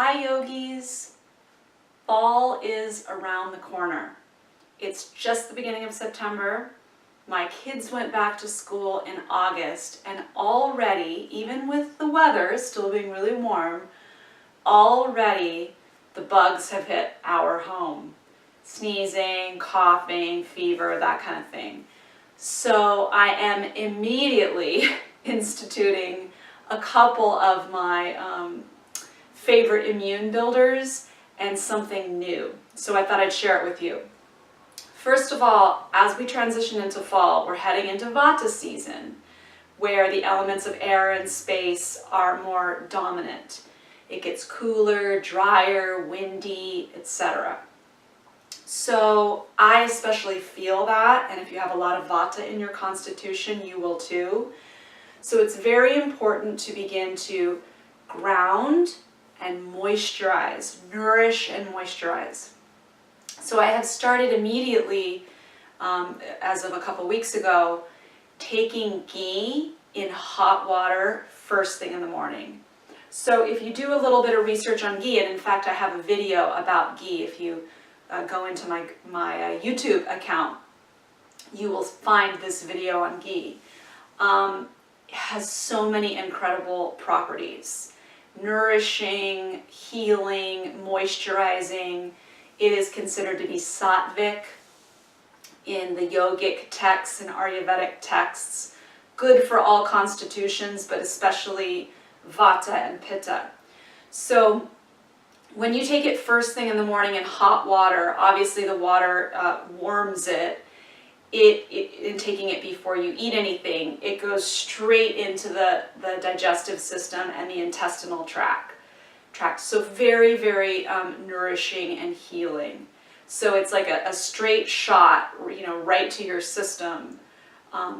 Hi yogis! Fall is around the corner. It's just the beginning of September. My kids went back to school in August, and already, even with the weather still being really warm, already the bugs have hit our home. Sneezing, coughing, fever, that kind of thing. So I am immediately instituting a couple of my favorite immune builders and something new. So I thought I'd share it with you. First of all, as we transition into fall, we're heading into Vata season, where the elements of air and space are more dominant. It gets cooler, drier, windy, etc. So I especially feel that, and if you have a lot of Vata in your constitution, you will too. So it's very important to begin to ground and moisturize, nourish and moisturize. So I have started immediately, as of a couple weeks ago, taking ghee in hot water first thing in the morning. So if you do a little bit of research on ghee, and in fact I have a video about ghee, if you go into my YouTube account, you will find this video on ghee. It has so many incredible properties. Nourishing, healing, moisturizing. It is considered to be sattvic in the yogic texts and Ayurvedic texts. Good for all constitutions, but especially Vata and Pitta. So when you take it first thing in the morning in hot water, obviously the water warms it. In taking it before you eat anything, it goes straight into the digestive system and the intestinal tract. So very, very nourishing and healing. So it's like a straight shot, right to your system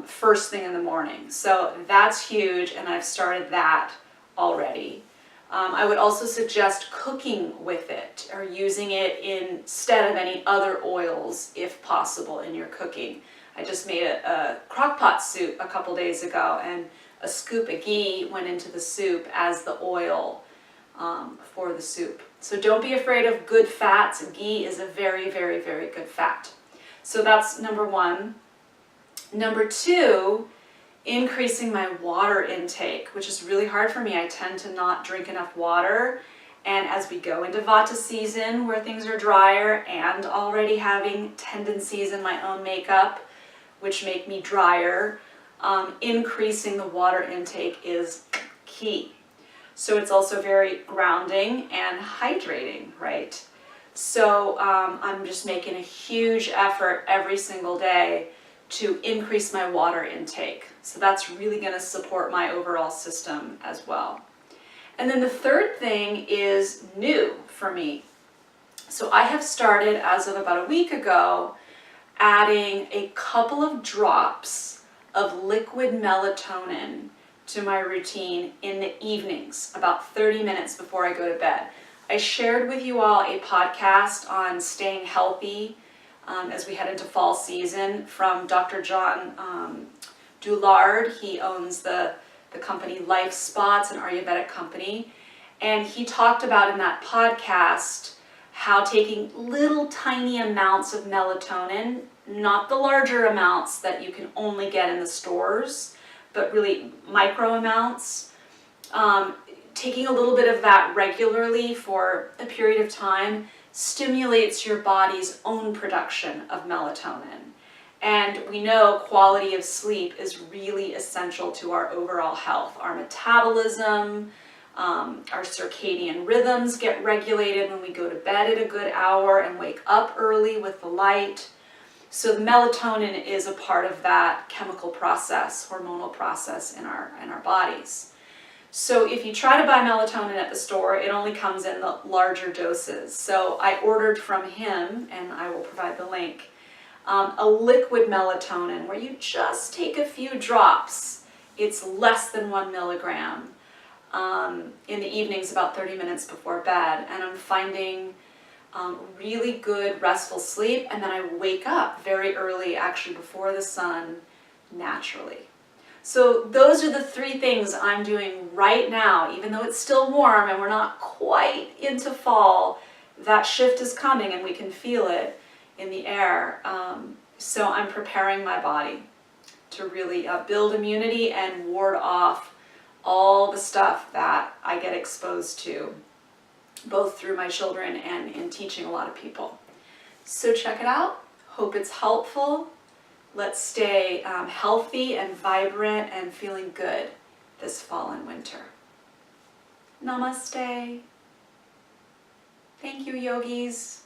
first thing in the morning. So that's huge, and I've started that already. I would also suggest cooking with it or using it instead of any other oils if possible in your cooking. I just made a crock pot soup a couple days ago, and a scoop of ghee went into the soup as the oil for the soup. So don't be afraid of good fats. Ghee is a very, very, very good fat. So that's number one. Number two, increasing my water intake, which is really hard for me. I tend to not drink enough water, and as we go into Vata season where things are drier and already having tendencies in my own makeup which make me drier, increasing the water intake is key. So it's also very grounding and hydrating, right? So I'm just making a huge effort every single day to increase my water intake. So that's really going to support my overall system as well. And then the third thing is new for me. So I have started, as of about a week ago, adding a couple of drops of liquid melatonin to my routine in the evenings, about 30 minutes before I go to bed. I shared with you all a podcast on staying healthy as we head into fall season from Dr. John Doulard. He owns the company Life Spots, an Ayurvedic company, and he talked about in that podcast how taking little tiny amounts of melatonin, not the larger amounts that you can only get in the stores, but really micro amounts, taking a little bit of that regularly for a period of time stimulates your body's own production of melatonin. And we know quality of sleep is really essential to our overall health. Our metabolism, our circadian rhythms get regulated when we go to bed at a good hour and wake up early with the light. So the melatonin is a part of that chemical process, hormonal process in our bodies. So if you try to buy melatonin at the store, it only comes in the larger doses. So I ordered from him, and I will provide the link, a liquid melatonin where you just take a few drops. It's less than 1 milligram in the evenings, about 30 minutes before bed. And I'm finding really good restful sleep, and then I wake up very early, actually before the sun, naturally. So those are the 3 things I'm doing right now, even though it's still warm and we're not quite into fall. That shift is coming and we can feel it in the air. So I'm preparing my body to really build immunity and ward off all the stuff that I get exposed to, both through my children and in teaching a lot of people. So check it out. Hope it's helpful. Let's stay healthy and vibrant and feeling good this fall and winter. Namaste. Thank you, yogis.